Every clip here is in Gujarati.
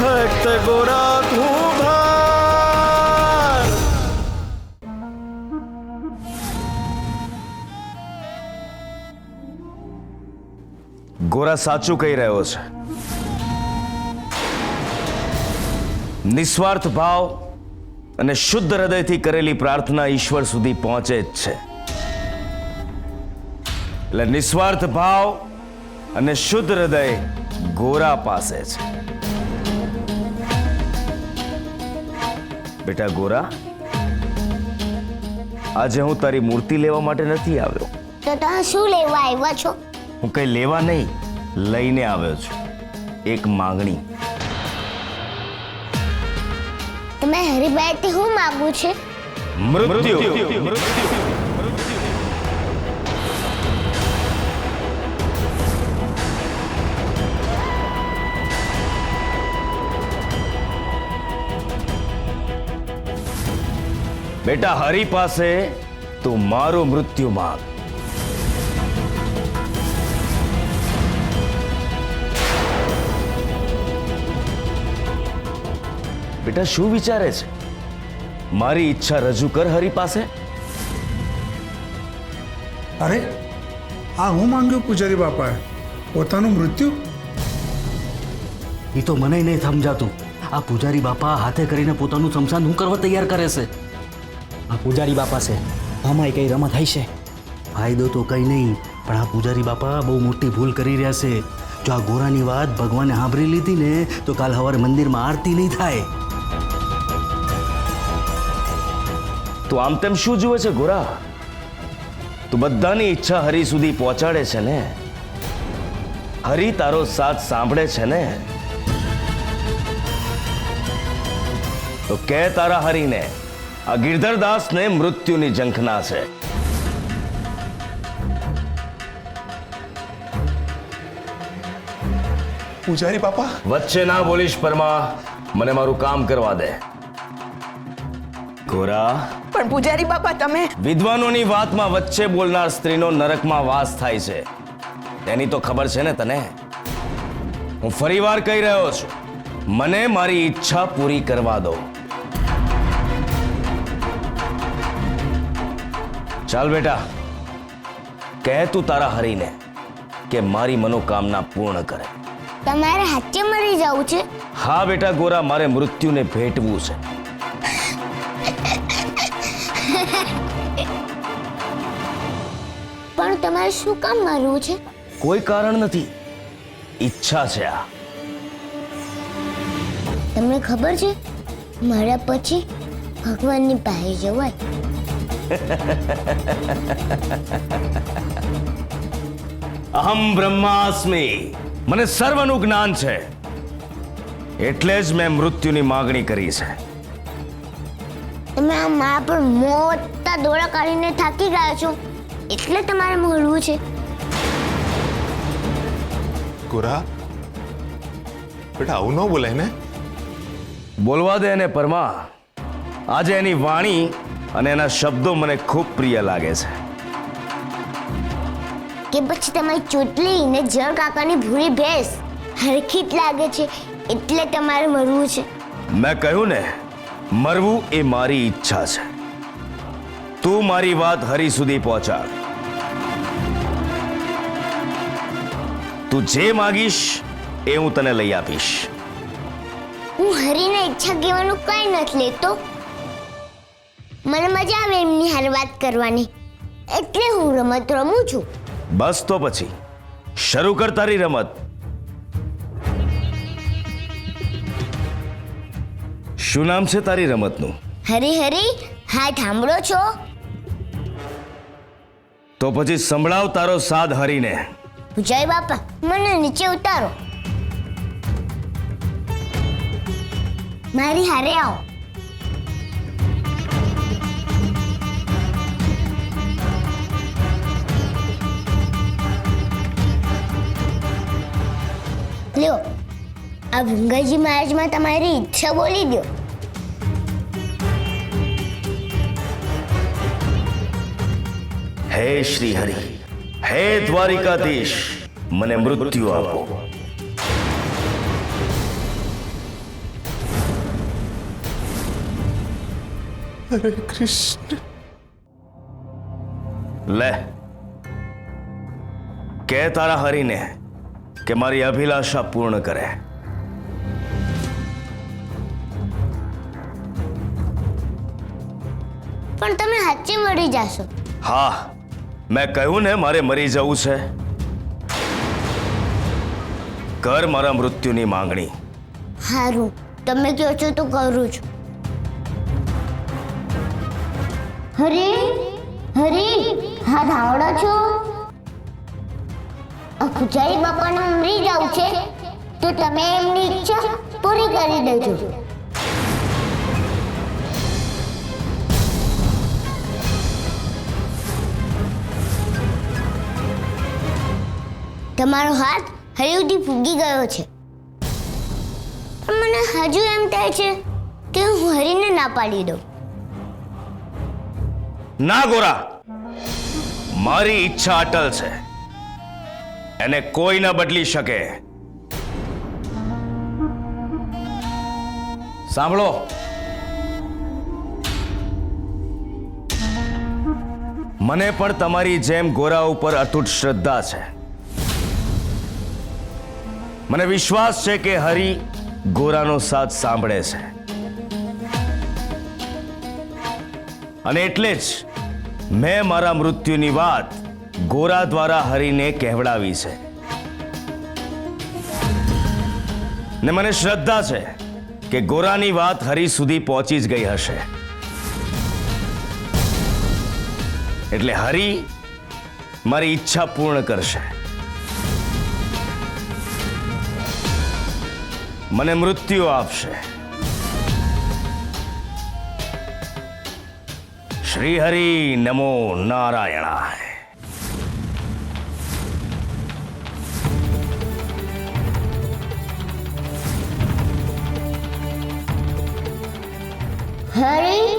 भक्त गोरा कुभार। ગોરા સાચું કહી રહ્યો છે. નિસ્વાર્થ ભાવ અને શુદ્ધ હૃદયથી કરેલી પ્રાર્થના ઈશ્વર સુધી પહોંચે જ છે. એટલે નિસ્વાર્થ ભાવ અને શુદ્ધ હૃદય ગોરા પાસે છે. બેટા ગોરા, આજે હું તારી મૂર્તિ લેવા માટે નથી આવ્યો. તો તમે શું લેવા આવ્યા છો? હું કઈ લેવા નહીં, લઈને આવ્યો છું એક માંગણી. તમે હરિભાઈથી શું માંગવું છે? મૃત્યુ. બેટા હરિ પાસે તું મારું મૃત્યુ માંગ. બેટા શું વિચારે છે? મારી ઈચ્છા રજૂ કર હરિ પાસે. અરે આ હું માંગ્યું પૂજારી બાપાએ? પોતાનું મૃત્યુ? એ તો મને નહીં સમજાતું. આ પૂજારી બાપા હાથે કરીને પોતાનું શમશાન હું કરવા તૈયાર કરે છે? આ પૂજારી બાપા છે, આમાં કઈ રમત થાય છે? ફાયદો તો કંઈ નહીં, પણ આ પૂજારી બાપા બહુ મોટી ભૂલ કરી રહ્યા છે. જો આ ગોરાની વાત ભગવાને સાંભળી લીધી ને તો કાલ સવારે મંદિરમાં આરતી નહીં થાય. તું આમ તેમ શું જુએ છે ગોરા? તું બધાની ઈચ્છા હરિ સુધી પહોંચાડે છે ને? હરિ તારો સાથ સાંભળે છે ને? તો કે તારા હરિને આ ગિરધરદાસને મૃત્યુની ઝંખના છે. પૂજારી બાપા, વચ્ચે ના બોલીશ પરમા, મને મારું કામ કરવા દે. ગોરા, પણ પૂજારી બાપા તમે વિદ્વાનોની વાતમાં વચ્ચે બોલનાર સ્ત્રીનો નરકમાં વાસ થાય છે, તેની તો ખબર છે ને તને? હું ફરીવાર કહી રહ્યો છું, મને મારી ઈચ્છા પૂરી કરવા દો. ચાલ બેટા, કહે તું તારા હરિને કે મારી મનોકામના પૂર્ણ કરે. તમારે હાથે મરી જવું છે? હા બેટા ગોરા, મારે મૃત્યુને ભેટવું છે. પણ તમારે શું કામ મરવું છે? કોઈ કારણ નથી, ઈચ્છા છે આ. તમને ખબર છે મારા પછી ભગવાનની પાસે જવાય? અહમ બ્રહ્માસ્મિ, મને સર્વનું જ્ઞાન છે, એટલે જ મેં મૃત્યુની માગણી કરી છે. તમે આ મારા પર મોટા દોડા કાઢીને થાકી ગયા છો, એટલે તમારે મરવું છે. ગોરા બેટા, આવું ન બોલાય ને. બોલવા દે એને પરમા. આજે એની વાણી અને એના શબ્દો મને ખૂબ પ્રિય લાગે છે. કે પછી તમારી ચોટલી ને જળ કાકાની ભૂરી ભેંસ હરખી જ લાગે છે, એટલે તમારે મરવું છે. મેં કહ્યું ને, મરવું એ મારી ઈચ્છા છે. તું મારી વાત હરિ સુધી પહોંચાડ. તું જે માગીશ એ હું તને લઈ આપીશ. હું હરીને ઈચ્છા કહેવાનું કઈ નથી લેતો. મને મજા આવે એમની હારે વાત કરવાની, એટલે હું રમત રમું છું. બસ તો પછી શરૂ કર તારી રમત. શું નામ છે તારી રમતનું? હરી હરી હાથ સાંભળો છો? તો પછી સંભળાવ તારો સાદ હરીને. જય બાપા, મને નીચે ઉતારો. મારી હારે આવો. લ્યો, આ ભૂંગાજી મહારાજમાં તમારી ઈચ્છા બોલી દો. હે શ્રી હરિ, હે દ્વારિકાધીશ, મને મૃત્યુ આપો. હરે કૃષ્ણ. લે કે તારા હરીને કે મારી અભિલાષા પૂર્ણ કરે. પણ તમે સાચે મરી જાશો. હા, મેં કહ્યું ને મારે મરી જવું છે. કર મારા મૃત્યુની માંગણી. સારું, તમે કહો છો તો કરું છું. હરી હરી, હા ધાવડા છો? આ પૂજારી બાપાને મરી જવું છે તો તમે એમની ઈચ્છા પૂરી કરી દેજો. તમારો હાથ હરી સુધી ફૂગી ગયો છે, પણ મને હજુ એમ થાય છે કે હું હરીને ના પાડી દઉં. ના ગોરા, મારી ઈચ્છા અટલ છે, એને કોઈ ન બદલી શકે. સાંભળો, મને પણ તમારી જેમ ગોરા ઉપર અતૂટ શ્રદ્ધા છે. મને વિશ્વાસ છે કે હરી ગોરાનો સાથ સાંભળે છે, અને એટલે જ મેં મારા મૃત્યુની વાત ગોરા દ્વારા હરીને કહેવડાવી છે. ને મને શ્રદ્ધા છે કે ગોરાની વાત હરી સુધી પહોંચી જ ગઈ હશે. એટલે હરી મારી ઈચ્છા પૂર્ણ કરશે, મને મૃત્યુ આપશે. શ્રી હરિ નમો નારાયણાય. હરી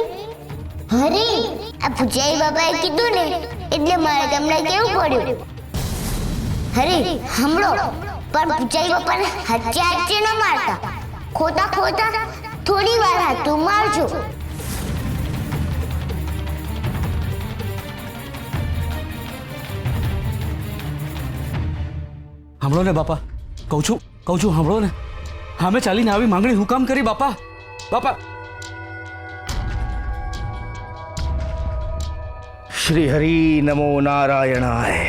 હરી, આ પૂજારી બાબાએ કીધું ને એટલે મારે તમને કેવું પડ્યું. હરી સાંભળો, પણ પૂજારી બાપાને હાચે હાચે ન મારતા, ખોટા ખોટા થોડી વાર હાથું મારજો. સાંભળો ને બાપા, કહું છું સાંભળો ને. સામે ચાલીને આવી માંગણી હું કામ કરી બાપા? બાપા શ્રી હરિ નમો નારાયણાય.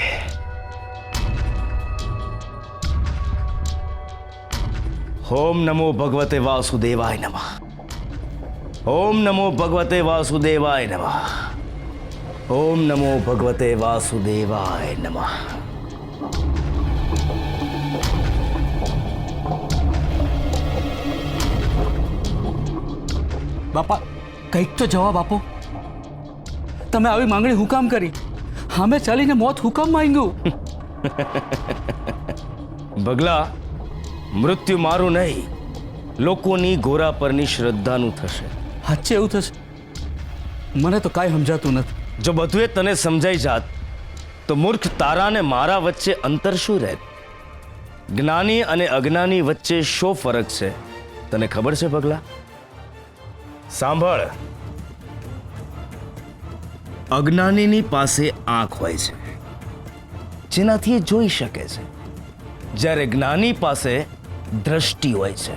ઓમ નમો ભગવતે વાસુદેવાય નમઃ. ઓમ નમો ભગવતે વાસુદેવાય નમઃ. ઓમ નમો ભગવતે વાસુદેવાય નમઃ. બાપા કંઈક તો જવાબ આપો. તમે આવી માંગણી હું કામ કરી? સામે ચાલીને મોત હું કામ માંગ્યું? ભગલા, મૃત્યુ મારું નહીં, લોકોની ગોરા પરની શ્રદ્ધાનું થશે. સાચે એવું થશે? મને તો કાંઈ સમજાતું નથી. જો બધું એ તને સમજાઈ જાત તો મૂર્ખ તારા ને મારા વચ્ચે અંતર શું રહે? જ્ઞાની અને અજ્ઞાની વચ્ચે શો ફરક છે તને ખબર છે ભગલા? સાંભળ, અજ્ઞાનીની પાસે આંખ હોય છે જેનાથી એ જોઈ શકે છે, જ્યારે જ્ઞાની પાસે દ્રષ્ટિ હોય છે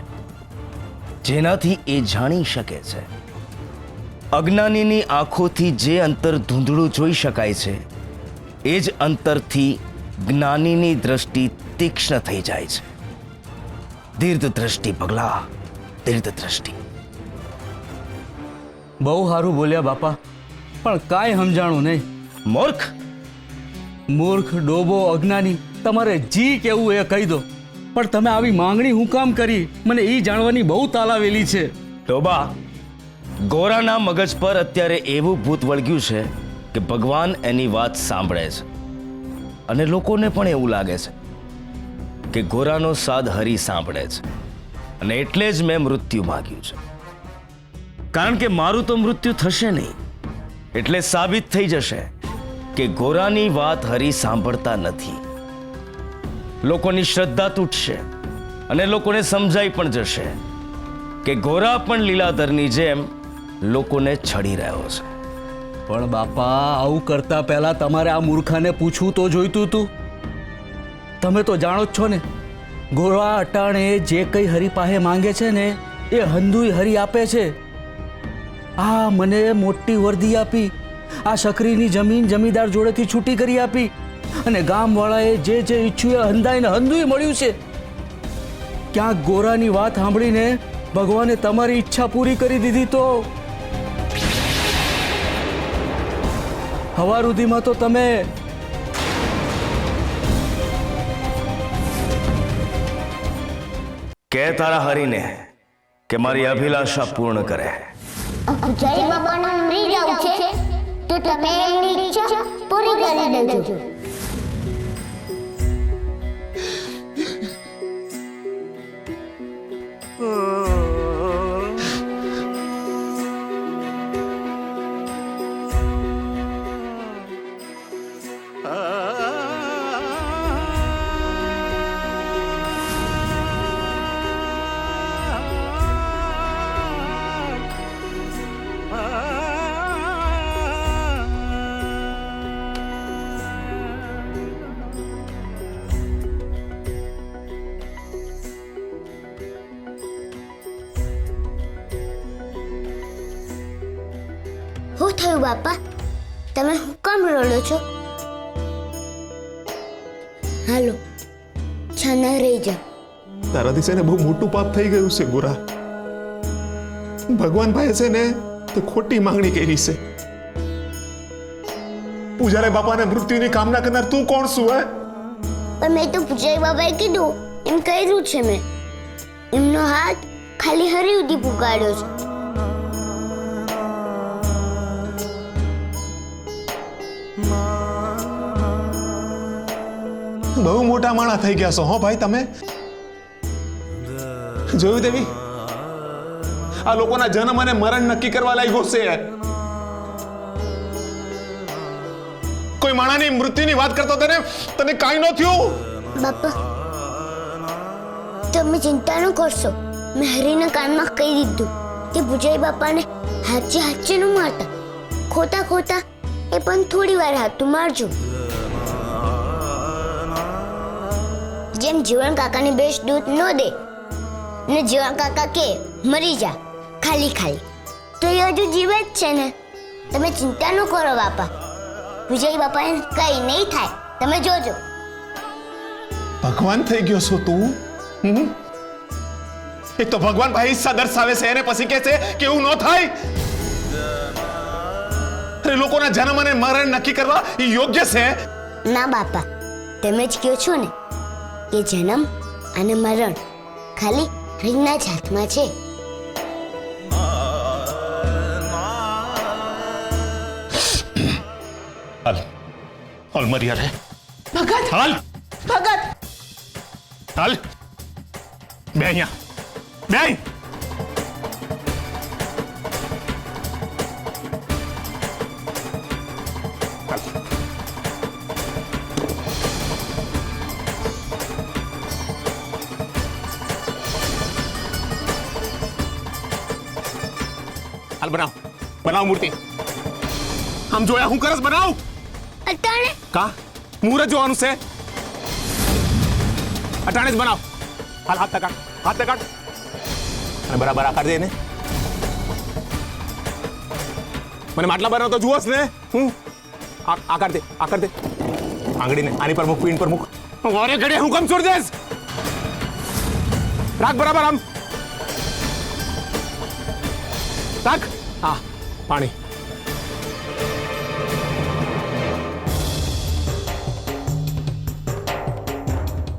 જેનાથી એ જાણી શકે છે. અજ્ઞાનીની આંખોથી જે અંતર ધૂંધળું જોઈ શકાય છે એ જ અંતરથી જ્ઞાનીની દ્રષ્ટિ તીક્ષ્ણ થઈ જાય છે. દીર્ઘ દ્રષ્ટિ પગલા, દીર્ઘ દ્રષ્ટિ. બહુ સારું બોલ્યા બાપા, પણ કાંઈ સમજાણું નહીં. મૂર્ખ, મૂર્ખ, ડોબો, અજ્ઞાની, તમારે જી કેવું એ કહી દો, પણ તમે આવી માંગણી હું કામ કરી મને એ જાણવાની બહુ તાલાવેલી છે. ટોબા, ગોરાના મગજ પર અત્યારે એવું ભૂત વળગ્યું છે કે ભગવાન એની વાત સાંભળે છે, અને લોકોને પણ એવું લાગે છે કે ગોરાનો સાદ હરી સાંભળે છે, અને એટલે જ મેં મૃત્યુ માગ્યું છે. કારણ કે મારું તો મૃત્યુ થશે નહીં, એટલે સાબિત થઈ જશે કે ગોરાની વાત હરી સાંભળતા નથી. લોકોની શ્રદ્ધા તૂટશે અને લોકોને સમજાઈ પણ જશે કે ગોરા પણ લીલાધરની જેમ લોકોને છડી રહ્યો છે. પણ બાપા આવું કરતા પહેલા તમારે આ મૂર્ખાને પૂછવું તો જોઈતું હતું. તમે તો જાણો જ છો ને, ગોળા અટાણે જે કંઈ હરી પાસે માંગે છે ને એ હંધુય હરી આપે છે. આ મને મોટી વર્દી આપી, આ શકરીની જમીન જમીનદાર જોડેથી છૂટી કરી આપી, અને ગામવાળાએ જે જે ઈચ્છ્યું એ હંધાઈને હંધુય મળ્યું છે. ક્યાંક ગોરાની વાત સાંભળીને ભગવાને તમારી ઈચ્છા પૂરી કરી દીધી તો હવાર સુધીમાં તો તમે કે તારા હરીને કે મારી અભિલાષા પૂર્ણ કરે. પૂજારી બાપાને મરી જવું છે તો તમે એમની ઈચ્છા પૂરી કરી દેજો. શું થયું બાપા? તમે હું કામ રડો છો? હાલો, છાના રહી જા. તારાથી છે ને બહુ મોટું પાપ થઈ ગયું છે ગોરા. ભગવાન ભાઈ છે ને તે ખોટી માંગણી કરી છે. પૂજારી બાપાને મૃત્યુની કામના કરનાર તું કોણ છું હે? પણ મેં તો પૂજારી બાબાએ કીધું એમ કર્યું છે. મેં એમનો હાથ ખાલી હરી સુધી પુકાર્યો છે. બહુ મોટા માણા થઈ ગયા છો હો ભાઈ તમે. જોયું દેવી, આ લોકોના જન્મ અને મરણ નક્કી કરવા લાગ્યો છે. કોઈ માણાની મૃત્યુની વાત કરતો તને કાંઈ ન થયું? બાપા, તમે ચિંતા ન કરશો. મેં હરીના કાનમાં કહી દીધું કે પૂજારી બાપાને હાચે ન મારતા. ખોટા એ પણ થોડી વાર હાથું મારજો. જેમ જીવન કાકાની બેસ દૂધ ન દે ને જીવન કાકા કે મરી જા ખાલી તો એ હજુ જીવે જ છે ને. તમે ચિંતા ન કરો બાપા, પૂજારી બાપાને કઈ નહીં થાય, તમે જોજો. ભગવાન થઈ ગયો છો તું? એક તો ભગવાન ભાઈ ઈચ્છા દર્શાવે છે અને પછી કહે છે કે એવું ન થાય. અરે લોકોના જન્મ અને મરણ નક્કી કરવા એ યોગ્ય છે? ના બાપા, તમે જ કહો છો ને કે જન્મ અને મરણ ખાલી હરીના જ હાથમાં છે. હાલ મરિયા રે. ભગત, હાલ ભગત, હાલ બે અહીંયા બે અહીં. હાલ બનાવ મૂર્તિ. આમ જોયા હું કરસ બનાવ. અટાણે કા મુહૂર્ત જોવાનું છે? અટાણે જ બનાવ. હાલ હાથ કાઢ અને બરાબર આકાર દે ને. મને માટલા બનાવતો જુઓ ને હું. આકાર દે આંગળીને આની પર મૂક, પીન પર મૂક. વારે ઘડે હું કમ છોડ દેસ. રાખ બરાબર આમ રાખ. હા, પાણી.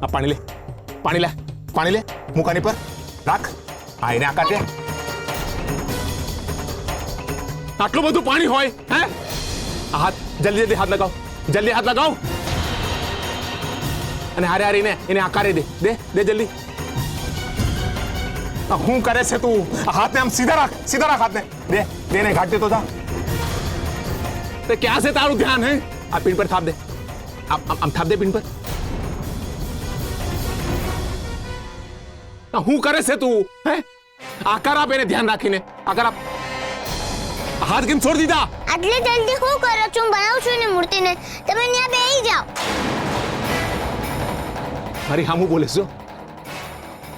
આ પાણી લે મુકાની પર રાખ. હા, એને આકાર દે. આટલું બધું પાણી હોય હે? હાથ જલ્દી હાથ લગાવ. અને હારે એને આકારે દે જલ્દી. હું કરે છે તું? હાથને આમ સીધા રાખ હાથને. દે ને ઘાટ દે તો જા. તે ક્યાં છે તારું ધ્યાન હે? આ પીન પર થાપ દે. આમ થાપ દે પીન પર. હું કરે છે તું હે? આકાર આપ, એને ધ્યાન રાખીને આકાર આપ. હાથ કેમ છોડી દીધા? આટલે જલ્દી શું કરો છો? હું બનાવું છું ને મૂર્તિને, તમે ત્યાં બેસી જાઓ. મારી હામું બોલે છો?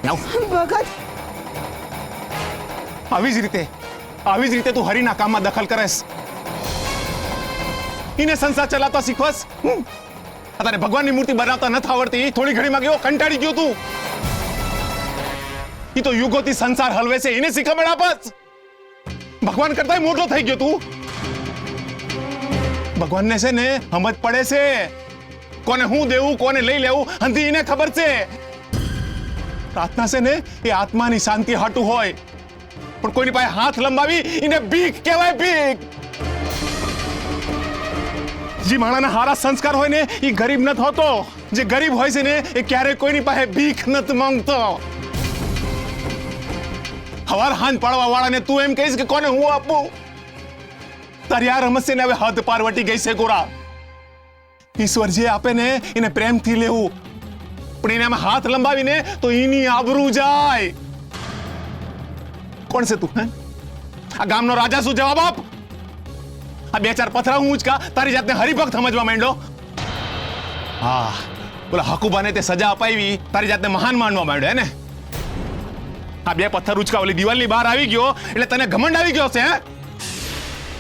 જાઓ. ભગત આવી જ રીતે તું હરીના કામમાં દખલ કરેસ. એને સંસાર ચલાવતા શીખવસ. તને ભગવાનની મૂર્તિ બનાવતા નથી આવડતી. થોડી ઘડીમાં કેવો કંટાળી ગયો તું. એ તો યુગોથી સંસાર હલવે છે, એને શીખમણ આપસ. ભગવાન કરતા મોટો થઈ ગયો તું. ભગવાનને છે ને સમજ પડે છે કોને હું દેવું કોને લઈ લેવું, હંધી એને ખબર છે. પ્રાર્થના છે ને એ આત્માની શાંતિ હાટું હોય, પણ કોઈની પાસે હાથ લંબાવી એને ભીખ કહેવાય, ભીખ. જે માણાના હારા સંસ્કાર હોય ને એ ગરીબ ન હોતો. જે ગરીબ હોય છે ને એ ક્યારેય કોઈની પાસે ભીખ નથી માંગતો. હવાર હાન પાડવા વાળાને તું એમ કહીશ કે કોને હું આપું? તારી આ રમત છે ને હવે હદ પાર વટી ગઈ છે ગોરા. ઈશ્વર જે આપે ને એને પ્રેમથી લેવું, પણ એનામાં હાથ લંબાવીને તો એની આબરૂ જાય. કોણ છે તું? હે આ ગામનો રાજા? શું જવાબ આપ? આ બે ચાર પથરા હું ઉચકા તારી જાતને હરિભક્ત સમજવા માંડ્યો. હા, બોલા હકુબાને તે સજા અપાવી, તારી જાતને મહાન માનવા માંડ્યો હે ને? આ બે પથ્થર ઉચકા ઓલી દિવાલની બહાર આવી ગયો એટલે તને ઘમંડ આવી ગયો છે. હે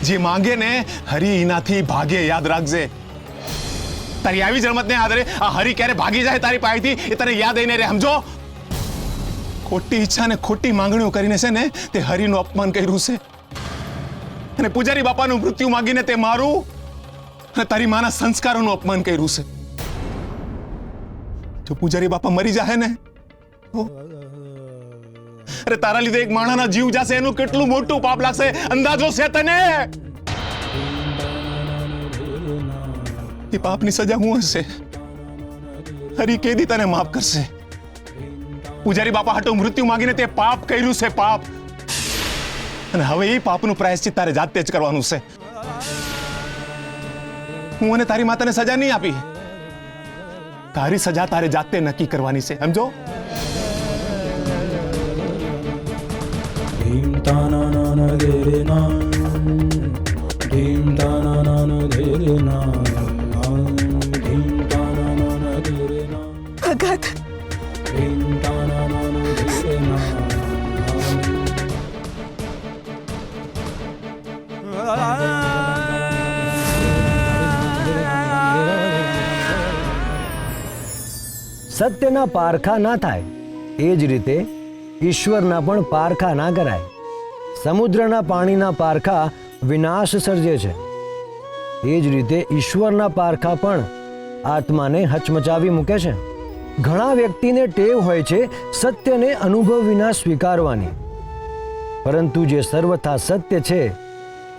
જે માંગે ને હરી એનાથી ભાગે, યાદ રાખજે. તારી આવી જ રમત ને આધારે આ હરી ક્યારે ભાગી જાય તારી પાસેથી એ તને યાદ આવીને રે, સમજો? ખોટી ઈચ્છા ને ખોટી માંગણીઓ કરીને છે ને તે હરીનું અપમાન કર્યું છે, અને પૂજારી બાપાનું મૃત્યુ માંગીને તે મારું અને તારી માના સંસ્કારોનું અપમાન કર્યું છે. જો પૂજારી બાપા મરી જાય ને તો અરે તારા લીધે એક માણાના જીવ જશે, એનું કેટલું મોટું પાપ લાગશે અંદાજો છે તને? એ પાપની સજા હું હશે? હરી કેદી તને માફ કરશે? પૂજારી બાપા હાટુ મૃત્યુ માંગીને તે પાપ કર્યું છે, પાપ. અને હવે એ પાપનું પ્રાયશ્ચિત તારે જાતે જ કરવાનું છે. હું અને તારી માતાને સજા નહીં આપી, તારી સજા તારે જાતે નક્કી કરવાની છે, સમજો? ભગત સત્યના પારખા ના થાય એ જ રીતે ઈશ્વરના પણ પારખા ના કરાય. સમુદ્રના પાણીના પારખા વિનાશ સર્જે છે, એ જ રીતે ઈશ્વરના પારખા પણ આત્માને હચમચાવી મૂકે છે. ઘણા વ્યક્તિને ટેવ હોય છે સત્યને અનુભવ વિના સ્વીકારવાની, પરંતુ જે સર્વથા સત્ય છે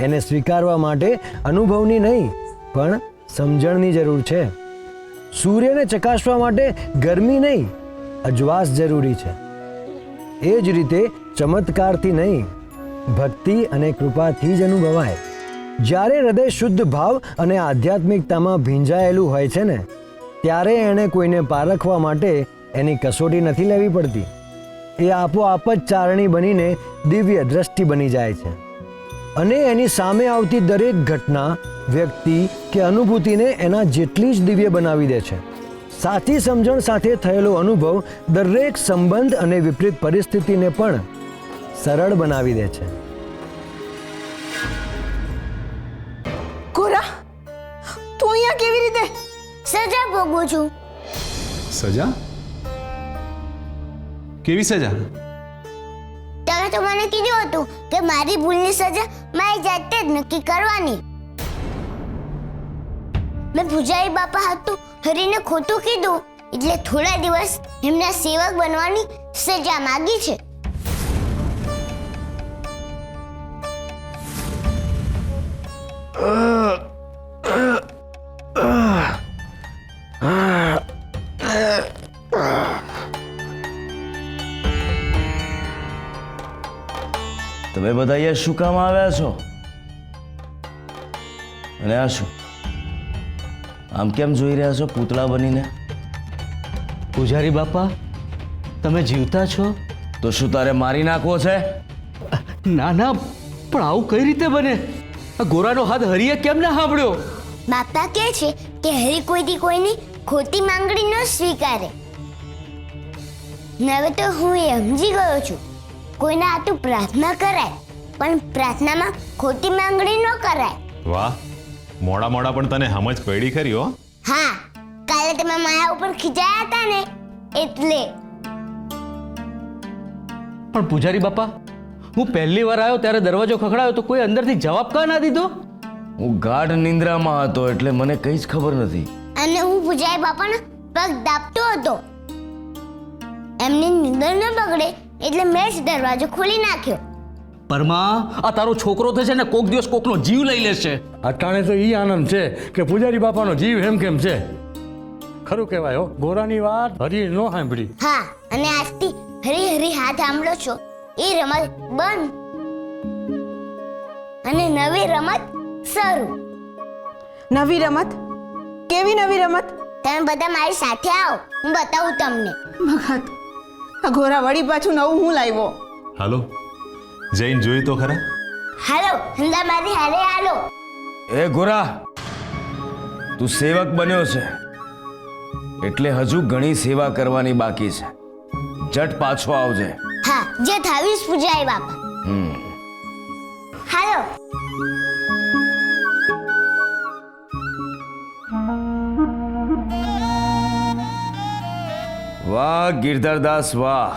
એને સ્વીકારવા માટે અનુભવની નહીં પણ સમજણની જરૂર છે. સૂર્યને ચકાસવા માટે ગરમી નહીં, અજવાસ જરૂરી છે. એ જ રીતે ચમત્કારથી નહીં, ભક્તિ અને કૃપાથી જ અનુભવાય. જ્યારે હૃદય શુદ્ધ ભાવ અને આધ્યાત્મિકતામાં ભીંજાયેલું હોય છે ને, ત્યારે એણે કોઈને પારખવા માટે એની કસોટી નથી લેવી પડતી. એ આપોઆપ જ ચારણી બનીને દિવ્ય દ્રષ્ટિ બની જાય છે, અને એની સામે આવતી દરેક ઘટના, વ્યક્તિ કે અનુભૂતિને એના જેટલી જ દિવ્ય બનાવી દે છે. સાચી સમજણ સાથે થયેલો અનુભવ દરેક સંબંધ અને વિપરીત પરિસ્થિતિને પણ સરળ બનાવી દે છે. ગોરા, તું અહીંયા કેવી રીતે? સજા ભોગવું છું. સજા? કેવી સજા? તમે તો મને કીધું હતું કે મારી ભૂલની સજા મારી જાતે જ નક્કી કરવાની. મેં પૂજારી બાપા હતું હરીને ખોટું કીધું એટલે થોડા દિવસ એમના સેવક બનવાની સજા માંગી છે. તમે બધા અહીંયા શું કામ આવ્યા છો? અને આ શું આમ કેમ જોઈ રહ્યા છો પૂતળા બનીને? પૂજારી બાપા, તમે જીવતા છો? તો શું તારે મારી નાખવો છે? ના ના, પણ આવું કઈ રીતે બને? આ ગોરાનો હાથ હરિએ કેમ ના સાંભળ્યો? બાપા કહે છે કે હરી કોઈથી કોઈની ખોટી માંગણી ન સ્વીકારે. હવે તો હું એ સમજી ગયો છું, કોઈના હાથું પ્રાર્થના કરાય પણ પ્રાર્થનામાં ખોટી માંગણી ન કરાય. વાહ, મોડા મોડા પણ તને સમજ પડી ખરી હો. હા, કાલે તમે મારા ઉપર ખીજાયા હતા ને એટલે. પણ પૂજારી બાપા, હું પહેલી વાર આવ્યો ત્યારે દરવાજો ખખડાયો તો કોઈ અંદરથી જવાબ કા ના દીધો? હું ગાઢ નિંદ્રામાં હતો એટલે મને કંઈ જ ખબર નથી. અને હું પૂજારી બાપાના પગ દાબતો હતો. એમની નિંદર ન બગડે એટલે મેં જ દરવાજો ખોલી નાખ્યો. પરમા, આ તારો છોકરો થશે ને કોક દિવસ કોકનો જીવ લઈ લેશે. અટાણે તો ઈ આનંદ છે કે પૂજારી બાપાનો જીવ એમ કેમ છે. ખરું કહેવાય હો, ગોરાની વાત હરી નો સાંભળી. હા, અને આજથી હરી હરી હાથ આંબળો છો એ રમત બંધ અને નવી રમત શરૂ. નવી રમત? કેવી નવી રમત? તમે બધા મારી સાથે આવો, હું બતાવું તમને. ભગત, આ ઘોરા વળી પાછું નવું હું લાવ્યો. હાલો, જઈને જોઈ તો ખરા. હાલો, હંદા મારી હારે હાલો. એ ગોરા, તું સેવક બન્યો છે એટલે હજુ ઘણી સેવા કરવાની બાકી છે. જટ પાછો આવજે. હા, જે થાવીશ પૂજારી બાપા. હાલો. વાહ ગિરધરદાસ વાહ,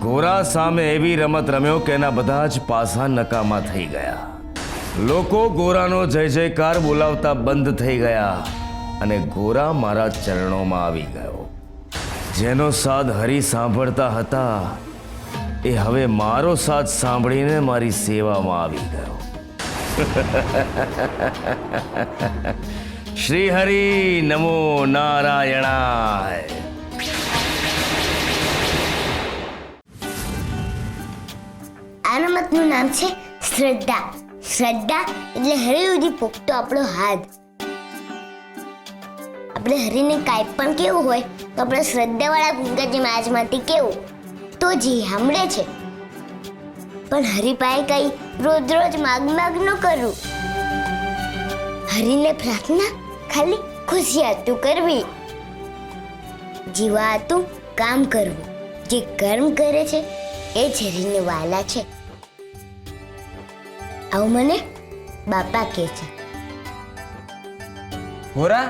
ગોરા સામે એવી રમત રમ્યો કે એના બધા જ પાસા નકામા થઈ ગયા. લોકો ગોરાનો જય જયકાર બોલાવતા બંધ થઈ ગયા અને ગોરા મારા ચરણોમાં આવી ગયો. જેનો સાદ હરી સાંભળતા હતા એ હવે મારો સાદ સાંભળીને મારી સેવામાં આવી ગયો. શ્રી હરિ નમો નારાયણાય. આ રમતનું નામ છે શ્રદ્ધા. શ્રદ્ધા એટલે હરી સુધી પોખતો આપણો હાથ. આપણે હરીને કાંઈ પણ કેવું હોય તો આપણે શ્રદ્ધાવાળા ગંગાજી મહારાજમાંથી કેવું તો જી સાંભળે છે. પણ હરી પાસે કઈ રોજ રોજ માગ ન કરવું. હરીને પ્રાર્થના ખાલી ખુશિયાતું કરવી, જીવાતું કામ કરવું. જે કર્મ કરે છે એ જ હરીને વાલા છે. આવું મને બાપા કહે છે. ગોરા,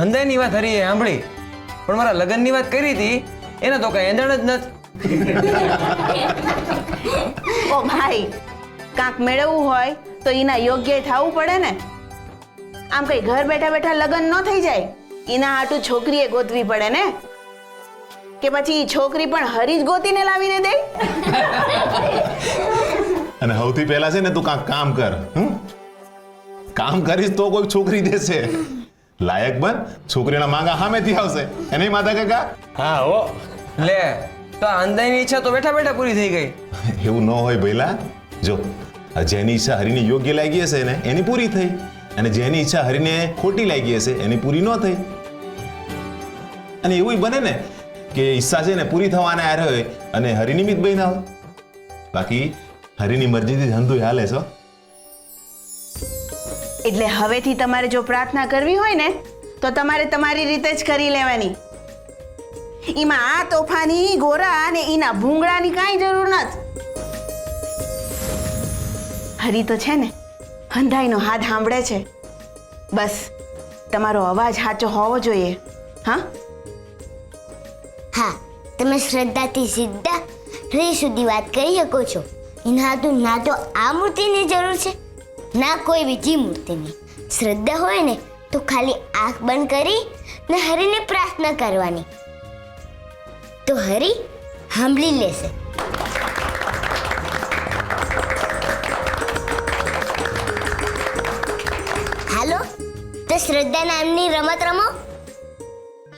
હંદાઈની વાત હરીએ સાંભળી, પણ મારા લગ્નની વાત કરી હતી એને તો કઈ એંધણ જ નથી. ઓ ભાઈ, કાંક મેળવવું હોય તો એના યોગ્ય થવું પડે ને. આમ કઈ ઘર બેઠા બેઠા લગ્ન ન થઈ જાય. એના હાટું છોકરીએ ગોતવી પડે ને. કે પછી ઈ છોકરી પણ હરી જ ગોતીને લાવીને દે. અને સૌથી પહેલા છે ને તું કાંક કામ કર. કામ કરીશ તો કોઈ છોકરી દેશે. લાયક બન, છોકરીના માંગા સામેથી આવશે. એને માતા કાકા. હા હો, લે તો અંદાઈની ઈચ્છા તો બેઠા બેઠા પૂરી થઈ ગઈ. એવું ન હોય ભઈલા. જો, જેની ઈચ્છા હરીને યોગ્ય લાગી હશે ને એની પૂરી થઈ, અને જેની ઈચ્છા હરીને ખોટી લાગી હશે એની પૂરી ન થઈ. અને એવું બને ને કે ઈચ્છા છે ને પૂરી થવાના આરે હોય અને હરી નિમિત્ત બની આવે. બાકી હરીની મરજીથી ધંધો હાલે છો. એટલે હવેથી તમારે જો પ્રાર્થના કરવી હોય ને તો તમારે તમારી રીતે જ કરી લેવાની. એમાં આ તોફાની ગોરા અને એના ભૂંગળાની કાંઈ જરૂર નથી. હરી તો છે ને હંધાઈનો હાથ સાંભળે છે. બસ તમારો અવાજ સાચો હોવો જોઈએ. હા, હા, તમે શ્રદ્ધાથી સીધા હરી સુધી વાત કરી શકો છો. એના હાથું ના તો આ મૂર્તિની જરૂર છે ના કોઈ બીજી મૂર્તિની. શ્રદ્ધા હોય ને તો ખાલી આંખ બંધ કરી ને હરીને પ્રાર્થના કરવાની, તો હરી સાંભળી લેશે. હાલો, તો શ્રદ્ધા નામની રમત રમો.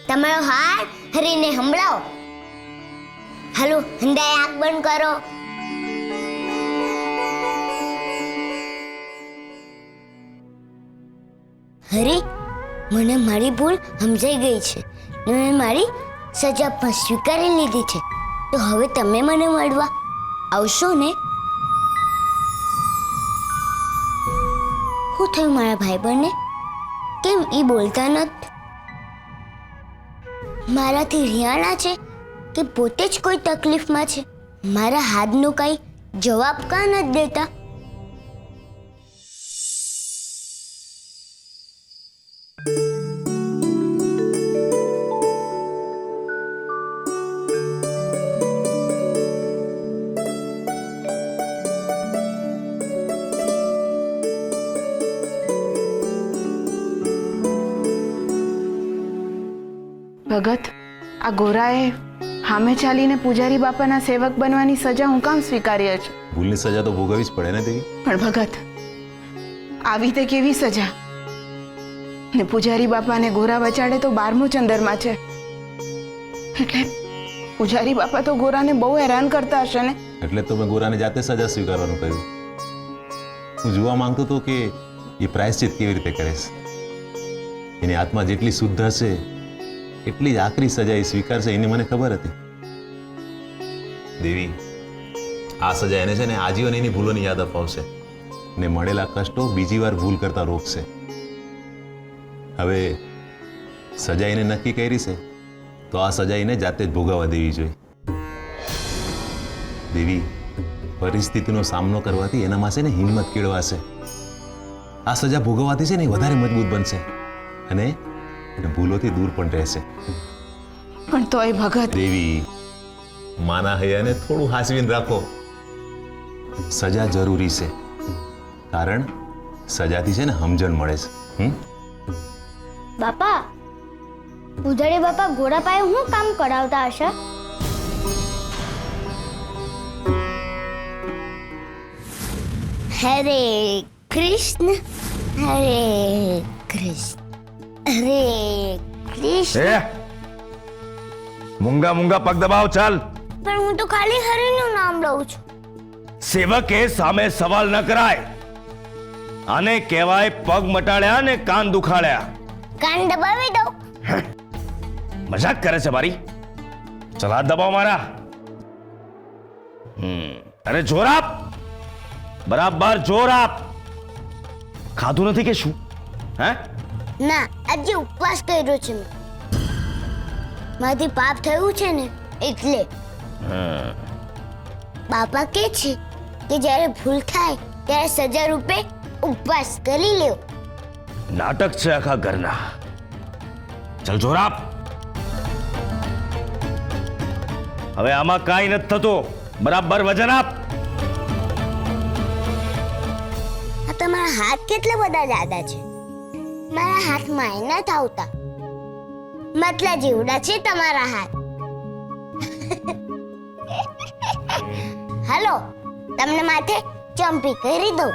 તમારો હાથ હરીને સંભળાવો. હાલો, હંદાએ આંખ બંધ કરો. હરી, મને મારી ભૂલ સમજાઈ ગઈ છે ને મેં મારી સજા પણ સ્વીકારી લીધી છે. તો હવે તમે મને મળવા આવશો ને? થયું મારા ભાઈબંધને? કેમ એ બોલતા નથી? મારાથી રિયાણા છે કે પોતે જ કોઈ તકલીફમાં છે? મારા હાથનો કઈ જવાબ કાં નથી દેતા? ભગત, આ ગોરાએ સામે ચાલીને પૂજારી બાપાના સેવક બનવાની સજા હું કામ સ્વીકારી છે? ભૂલની સજા તો ભોગવવી જ પડે ને દેવી. પણ ભગત, આવી તે કેવી સજા? ને પૂજારી બાપાને ગોરા બચાડે તો 12મો ચંદરમાં છે, એટલે પૂજારી બાપા તો ગોરાને બહુ હેરાન કરતા હશે ને? એટલે તો મેં ગોરાને જાતે સજા સ્વીકારવાનું કહ્યું. હું જોવા માંગતો હતો કે એ પ્રાયશ્ચિત કેવી રીતે કરે છે. એની આત્મા જેટલી શુદ્ધ હશે એટલી જ આકરી સજા એ સ્વીકારશે, એની મને ખબર હતી. દેવી, આ સજા એને છે ને આજીવન એની ભૂલોની યાદ અપાવશે ને મળેલા કષ્ટો બીજી વાર ભૂલ કરતા રોકશે. હવે સજા એને નક્કી કરી છે તો આ સજા એને જાતે જ ભોગવવા દેવી જોઈએ. દેવી, પરિસ્થિતિનો સામનો કરવાથી એનામાં છે ને હિંમત કેળવાશે. આ સજા ભોગવવાથી છે ને એ વધારે મજબૂત બનશે અને ભૂલોથી દૂર પણ રહેશે. પણ તોય ભગત, દેવી, માના હૈયાને થોડું હાસવીને રાખો. સજા જરૂરી છે, કારણ સજાથી છે ને સમજણ મળે છે. બાપા, પૂજારી બાપા ઘોડા પાસે શું કામ કરાવતા હશે? હરે કૃષ્ણ, હરે કૃષ્ણ, હરે કૃષ્ણ. મૂંગા મૂંગા પગ દબાવ, ચાલ. પણ હું તો ખાલી હરિનું નામ લઉં છું. સેવકે સામે સવાલ ન કરાય. આને કહેવાય પગ મટાડ્યા ને કાન દુખાડ્યા. કાન દબાવી દઉં? મજાક કરે છે મારી? ચલ હાથ દબાવ મારા. અરે જોર આપ, બરાબર જોર આપ. ખાધું નથી કે શું? હે? ના, આજે ઉપવાસ કર્યો છે મેં. મારાથી પાપ થયું છે ને એટલે. બાપા કહે છે કે જ્યારે ભૂલ થાય ત્યારે સજા રૂપે ઉપવાસ કરી લેવો. નાટક છે આખા ઘરના. ચલ જોર આપ. હવે આમાં કાંઈ નથી થતું. બરાબર વજન આપ. આ તમારા હાથ કેટલા બધા જાડા છે. મારા હાથમાં એ નથી આવતા. મતલા જેવડા છે તમારા હાથ. હાલો, તમને માથે ચંપી કરી દઉં.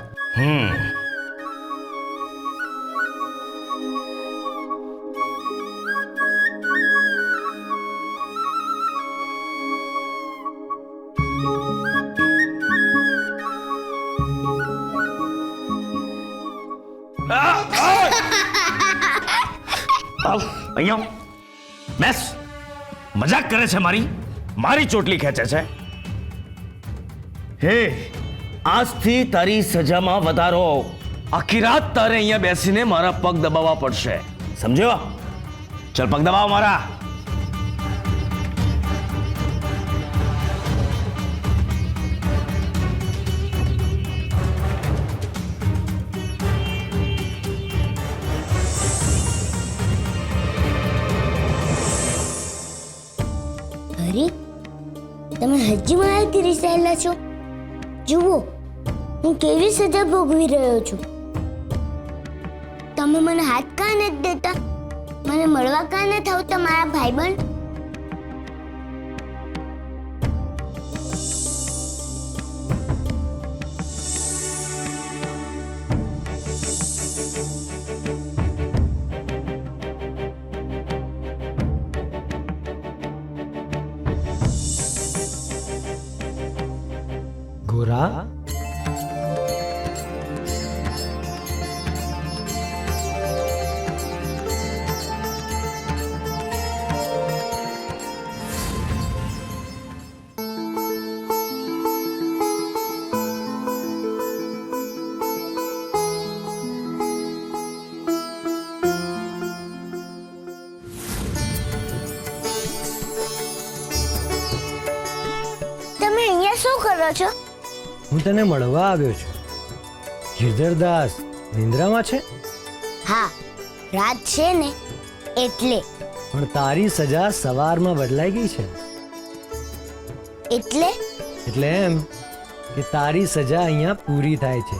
આવ અહીંયા બેસ. મજાક કરે છે મારી? મારી ચોટલી ખેંચે છે. હે, આજથી તારી સજામાં વધારો. આખી રાત તારે અહીંયા બેસીને મારા પગ દબાવવા પડશે, સમજ્યો? ચલ પગ દબાવ મારા. અરે, તમે હજી મારાથી રિસાયેલા છો? જુઓ, હું કેવી સજા ભોગવી રહ્યો છું. તમે મને હાથ કાં નથી દેતા? મને મળવા કાં નથી આવતા મારા ભાઈબંધ? ગોરા, શું કરો છો? હું તને મળવા આવ્યો છું. ગિરધરદાસ નિંદ્રામાં છે, હા, રાત છે ને એટલે. પણ તારી સજા સવારમાં બદલાઈ ગઈ છે. એટલે એટલે એમ કે તારી સજા અહીંયા પૂરી થાય છે.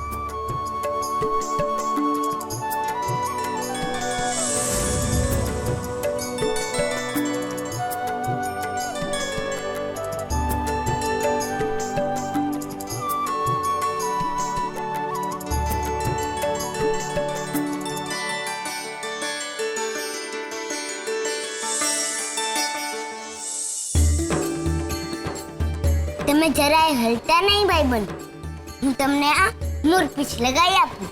તમે જરાય હલતા નહીં ભાઈબંધ. હું તમને આ મોરપીંછ લગાવી આપું.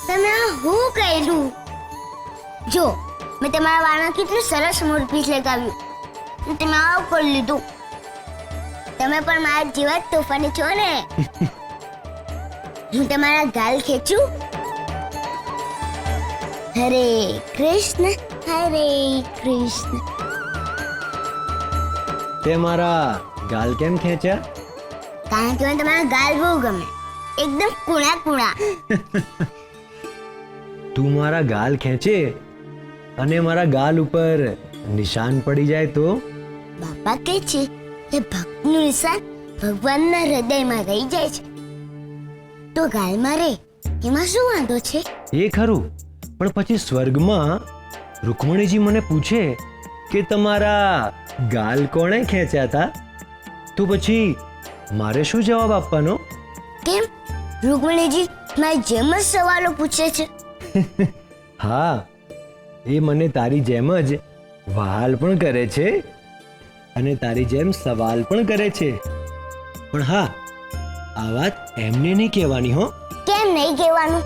તમે આ હું કર્યું? જો મેં તમારા વાળમાં કેટલું સરસ મોરપીંછ લગાવ્યું. તમે આવું કરી લીધું. તમે પણ મારા જેવા જ તોફાની છો ને. હું તમારા ગાલ ખેંચું. હરે કૃષ્ણ હરે કૃષ્ણ. તે મારા ગાલ કેમ ખેંચ્યા? કારણ કે મને તમારા ગાલ બહુ ગમે. એકદમ કુણા કુણા. તું મારા ગાલ ખેંચે અને મારા ગાલ ઉપર નિશાન પડી જાય તો? બાપા કહે છે કે ભક્તનું નિશાન ભગવાનના હૃદયમાં રહી જાય છે. તો ગાલમાં રે એમાં શું વાંધો છે? એ ખરું, પણ પછી સ્વર્ગમાં રૂકમણીજી મને પૂછે કે તમારા ગાલ કોણે ખેંચ્યા હતા, તો પછી મારે શું જવાબ આપવાનો? કેમ રૂકમણીજી મારી જેમ જ સવાલો પૂછે છે? હા, એ મને તારી જેમ જ વહાલ પણ કરે છે અને તારી જેમ સવાલ પણ કરે છે. પણ હા, આ વાત એમને નહીં કહેવાની હો. કેમ નહીં કહેવાનું?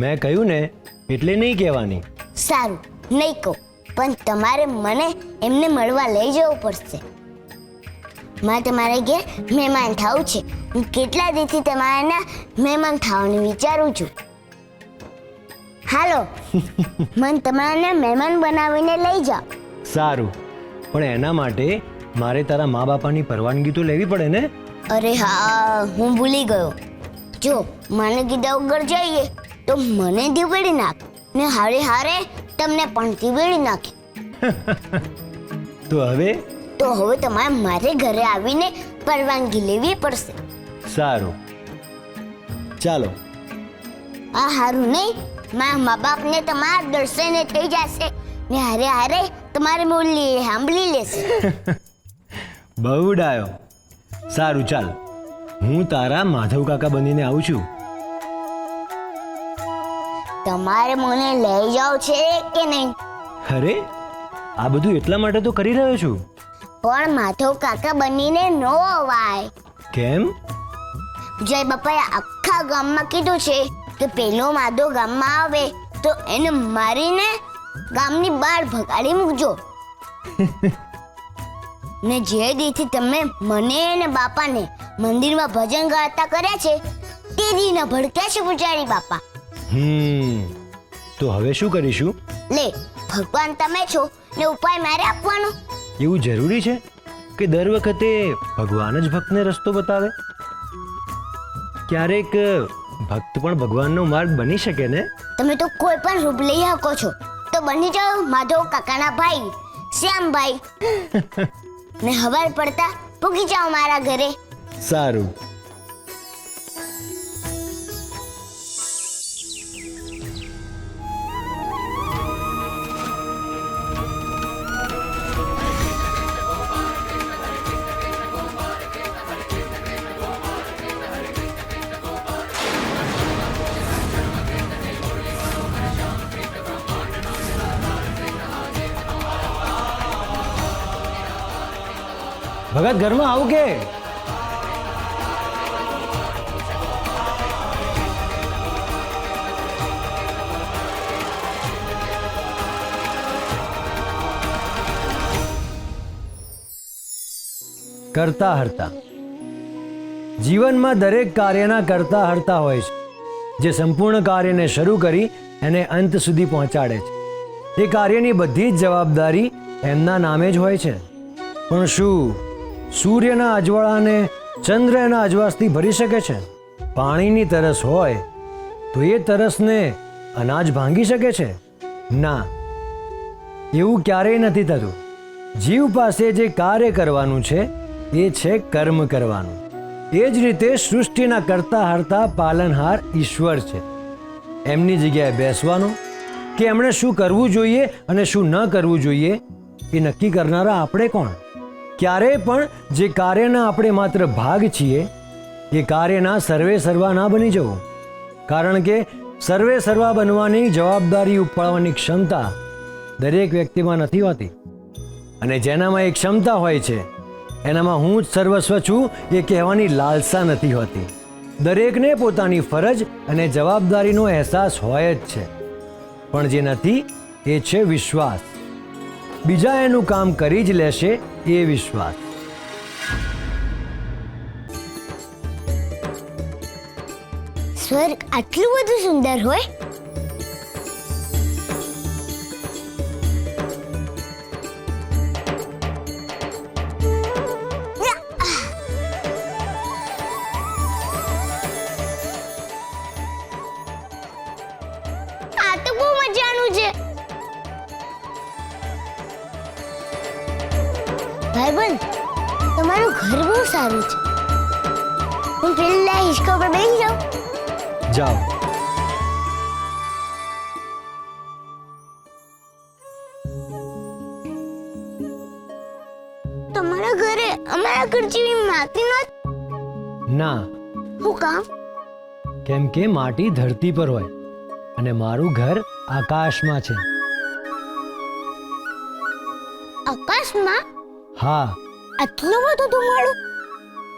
મેં કહ્યું ને એટલે નહીં કહેવાની. સારું, નહીં કહું, પણ તમારે મને એમને મળવા લઈ જવું પડશે. મારે તમારે ઘેર મહેમાન થવું છે. હું કેટલા દિવસથી તમારા મહેમાન થવાનું વિચારું છું. હાલો, મને તમારા મહેમાન બનાવીને લઈ જાઓ. સારું, પણ એના માટે મારે તારા મા બાપાની પરવાનગી તો લેવી પડે ને? અરે હા, હું ભૂલી ગયો. જો મને કીધા વગર જઈએ તો મને દીવડી નાખ ને હારે હારે તમને પણ દીવડી નાખી. તો હવે તમારે મારે ઘરે આવીને પરવાનગી લેવી પડશે. સારું, ચાલો. આ હારું નહીં, મારા મા બાપને તમારા દર્શને થઈ જશે ને હારે હારે તમારે બોલી સાંભળી લેશે. બહુ ડાયો. સારું, ચાલ, હું તારા માધવ કાકા બનીને આવું છું. તમારે મને લઈ જાવ છે કે નહીં? અરે, આ બધું એટલા માટે તો કરી રહ્યો છું. પણ માધવ કાકા બનીને નો અવાય. કેમ? જય બાપાએ આખા ગામમાં કીધું છે કે પેલો માધવ ગામમાં આવે તો એને મારીને ગામની બહાર ભગાડી મૂકજો. ને જે દીથી તમે મને અને બાપાને મંદિરમાં ભજન ગાતા કર્યા છે તે દીના ભડક્યા છે પૂજારી બાપા. તો હવે શું કરીશું? લે, ભગવાન તમે છો ને ઉપાય મારે આપવાનો. એવું જરૂરી છે કે દર વખતે ભગવાન જ ભક્તને રસ્તો બતાવે? ક્યારેક ભક્ત પણ ભગવાનનો માર્ગ બની શકે ને? તમે તો કોઈ પણ રૂપ લઈ શકો છો, તો બની જાઓ માધવ કાકાના ભાઈ શ્યામભાઈ. ને હવાર પડતા પૂગી જાઓ મારા ઘરે. સારું. ભગત ઘરમાં આવું કે કરતા હરતા જીવનમાં દરેક કાર્યના કરતા હરતા હોય છે, જે સંપૂર્ણ કાર્યને શરૂ કરી એને અંત સુધી પહોંચાડે છે. તે કાર્યની બધી જ જવાબદારી એમના નામે જ હોય છે. પણ શું સૂર્યના અજવાળાને ચંદ્ર એના અજવાસથી ભરી શકે છે? પાણીની તરસ હોય તો એ તરસને અનાજ ભાંગી શકે છે? ના, એવું ક્યારેય નથી થતું. જીવ પાસે જે કાર્ય કરવાનું છે એ છે કર્મ કરવાનું. એ જ રીતે સૃષ્ટિના કરતા હરતા પાલનહાર ઈશ્વર છે. એમની જગ્યાએ બેસવાનું કે એમણે શું કરવું જોઈએ અને શું ન કરવું જોઈએ એ નક્કી કરનારા આપણે કોણ? ક્યારેય પણ જે કાર્યના આપણે માત્ર ભાગ છીએ એ કાર્યના સર્વે સર્વા ના બની જવું. કારણ કે સર્વે સર્વા બનવાની જવાબદારી ઉપાડવાની ક્ષમતા દરેક વ્યક્તિમાં નથી હોતી. અને જેનામાં એ ક્ષમતા હોય છે એનામાં હું જ સર્વસ્વ છું એ કહેવાની લાલસા નથી હોતી. દરેકને પોતાની ફરજ અને જવાબદારીનો અહેસાસ હોય જ છે, પણ જે નથી એ છે વિશ્વાસ. બીજા એનું કામ કરી જ લેશે એ વિશ્વાસ. સ્વર્ગ આટલું બધું સુંદર હોય? આ તો બહુ મજાનું છે. ભાઈબંધ, તમારું ઘર બહુ સારું છે. હું પેલા હિંચકા પર બેસી જાઉં? જાઓ. તમારા ઘરે અમારા ઘર જેવી માટી નથી? ના, શું કામ? કેમ કે માટી ધરતી પર હોય અને મારું ઘર આકાશમાં છે. આકાશમાં? હા, આટલો બધો ધુમાડો?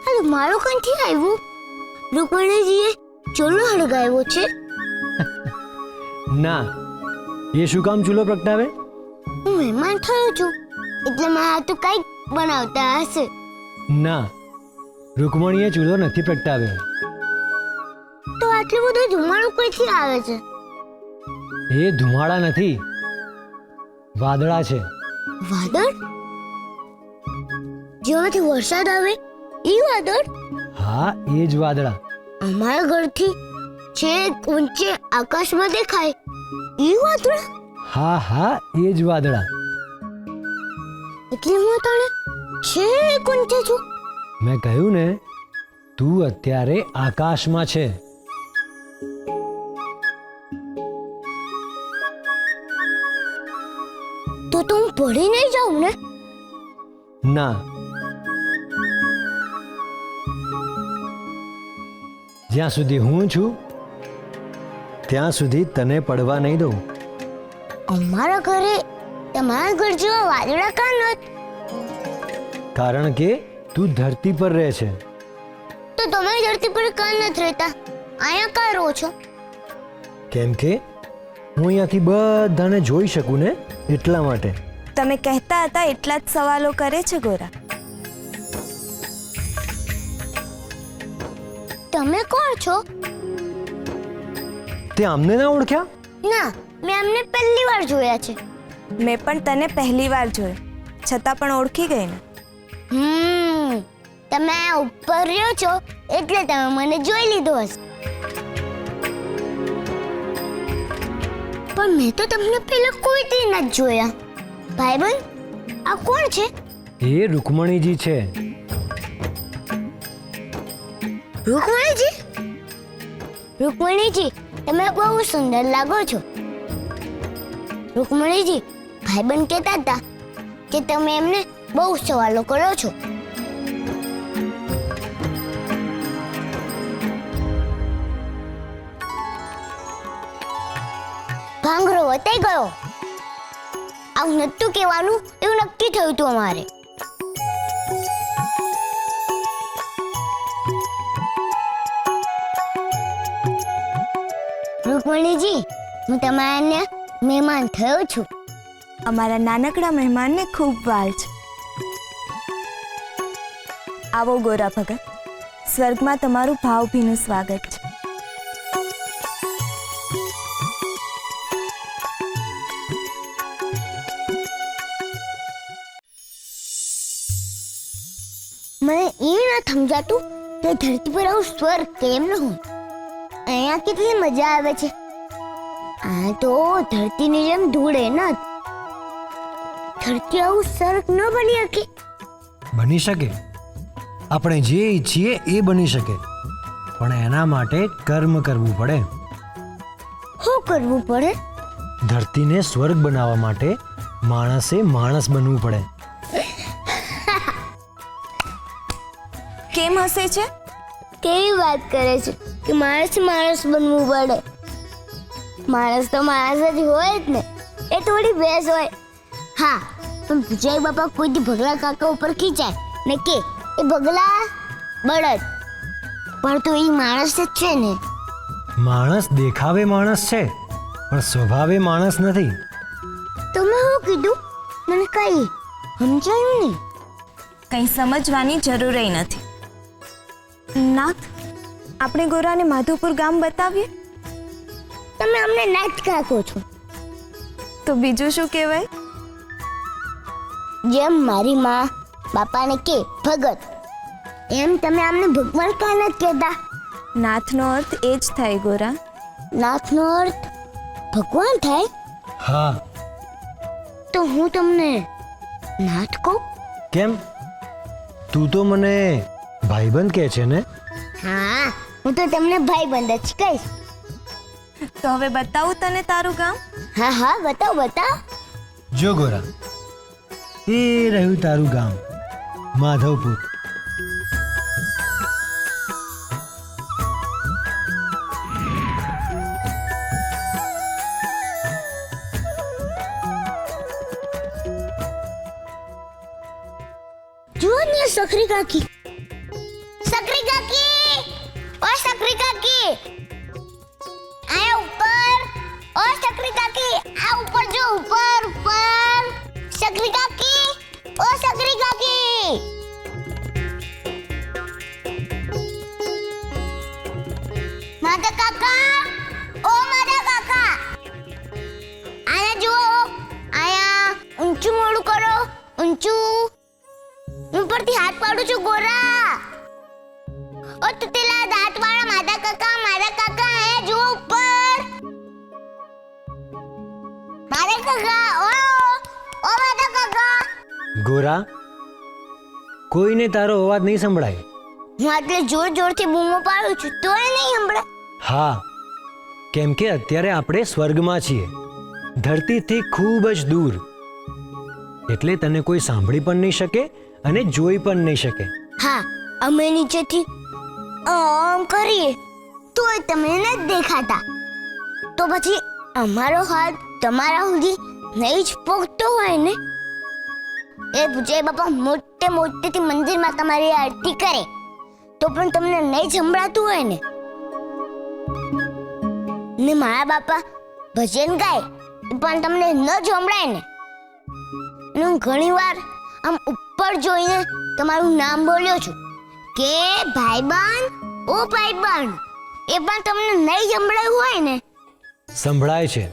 આ ધુમાડો ક્યાંથી આવ્યો? રૂકમણીજીએ ચૂલો હળગાવ્યો છે? ના, એ શું કામ ચૂલો પ્રગટાવે? હું મહેમાન થયો છું એટલે મારા તો કંઈક બનાવતા હશે. ના, રૂકમણીએ ચૂલો નથી પ્રગટાવ્યો. તો આટલો બધો ધુમાડો ક્યાંથી આવે છે? એ ધુમાડા નથી, વાદળા છે. વાદળ? જેમાંથી વરસાદ આવે એ વાદળ? હા, એ જ વાદળા. અમારા ઘરથી છેક ઊંચે આકાશમાં દેખાય એ વાદળ? હા હા, એ જ વાદળા. એટલે હું તને છેક ઊંચે છું. મેં કહ્યું ને, તું અત્યારે આકાશમાં છે. તો હું પડી નહીં જાઉં ને? ના, જ્યાં સુધી હું છું ત્યાં સુધી તને પડવા નહીં દઉં. અમારા ઘરે તમારા ઘર જેવા વાદળા કાં નથી? કારણ કે તું ધરતી પર રહે છે. તો તમે ધરતી પર કાં નથી રહેતા? અહીંયા કાં રહો છો? કેમ કે હું અહીંયાથી બધાને જોઈ શકું ને, એટલા માટે. તમે કહેતા હતા એટલા જ સવાલો કરે છે ગોરા. તમે કોણ છો? તે અમને ના ઓળખ્યા? ના, મેં અમને પહેલી વાર જોયા છે. મેં પણ તને પહેલી વાર જોયો, છતાં પણ ઓળખી ગઈ ને. તમે આ ઉપર રહ્યો છો એટલે તમે મને જોઈ લીધો હશે. પણ મેં તો તમને પહેલા કોઈ દી નથી જોયા. ભાઈબંધ, આ કોણ છે? એ રૂકમણીજી છે. રૂકમણીજી? રૂકમણીજી, તમે બહુ સુંદર લાગો છો. રૂકમણીજી, ભાઈબંધ કહેતા હતા કે તમે એમને બહુ સવાલો કરો છો. ભાંગરો વતાઈ ગયો. આવું નતું કહેવાનું એવું નક્કી થયું હતું અમારે. રૂકમણીજી, હું તમારા મહેમાન થયો છું. અમારા નાનકડા મહેમાનને ખૂબ વાલ છે. આવો ગોરા ભગત, સ્વર્ગમાં તમારું ભાવભીનું સ્વાગત છે. મને એ ના સમજાતું કે ધરતી પર આવું સ્વર્ગ કેમ ન હોય. અહીંયા કેટલી મજા આવે છે. આ તો ધરતીની જેમ ધૂળે ન ધરતી આવું સ્વર્ગ ન બની શકે. બની શકે, આપણે જે ઈચ્છીએ એ બની શકે, પણ એના માટે કર્મ કરવું પડે. શું કરવું પડે? ધરતીને સ્વર્ગ બનાવવા માટે માણસે માણસ બનવું પડે. કેમ હસે છે? કેવી વાત કરે છે કે માણસ બનવું પડે? માણસ તો માણસ જ હોય જ ને, એ થોડી ભેંસ હોય. હા, પણ પૂજારી બાપા કોઈથી ભગલા કાકા ઉપર ખીચાય ને કે એ ભગલા બળદ, પણ તો એ માણસ જ છે ને. માણસ દેખાવે માણસ છે, પણ સ્વભાવે માણસ નથી. તમે શું કીધું? મને કઈ સમજાયું નહીં. કંઈ સમજવાની જરૂર નથી. નાથ, આપણે ગોરાને માધુપુર ગામ બતાવીએ. તમે અમને નાચ કાકો છો. તો બીજું શું કહેવાય? જેમ મારી માં બાપાને કે ભગત, એમ તમે અમને ભગવાન કાં નથી કહેતા? નાથનો અર્થ એ જ થાય ગોરા. નાથનો અર્થ ભગવાન થાય? હા. તો હું તમને નાથ કહું? કેમ? તું તો મને ભાઈબંધ કહે છે ને? હા, હું તો તમને ભાઈબંધ જ કહીશ. તો હવે બતાવું તને તારું ગામ? હા હા, બતાવ બતાવ. જો ગોરા, એ રહ્યું તારું ગામ માધવપુર. જુઓ ને સખરી કાકી, સખરી કાકી, ઓ સખરી કાકી, આયા ઉપર. ઓ સખરી કાકી, આ ઉપર જો, ઉપર ઉપર. સખરી કાકી, ઓ સખરી કાકી. માતા કાકા, ઓ માતા કાકા, આયા જુઓ, આયા. ઊંચું મોડું કરો, ઊંચું. હું પરથી હાથ પાડું છું ગોરા. ઓ તુતેલા દાંત વાળા માતા કાકા આયા જુઓ ઉપર. મારા કાકા, ઓ માતા કાકા. ગોરા, કોઈને તારો અવાજ નહીં સંભળાય. હું આટલે જોર જોરથી બૂમો પાડું છું તોય નહીં સંભળાય. હા, કેમ કે અત્યારે આપણે સ્વર્ગમાં છીએ, ધરતીથી ખૂબ જ દૂર, એટલે તને કોઈ સાંભળી પણ નહીં શકે અને જોઈ પણ નહીં શકે. હા, અમે નીચેથી આમ કરીએ તોય તમને નથી દેખાતા. તો પછી અમારો હાથ તમારા સુધી નહીં જ પહોંચતો હોય ને? એ પૂજારી બાપા મોટેથી મંદિરમાં તમારી આરતી કરે તો પણ તમને નહીં સંભળાતું હોય ને? ને મારા બાપા ભજન ગાય પણ તમને ન સંભળાય ને? હું ઘણીવાર આમ ઉપર જોઈને તમારું નામ બોલ્યો છું કે ભાઈબંધ, ઓ ભાઈબંધ, એ પણ તમને નહીં સંભળાયું હોય ને? સંભળાય છે,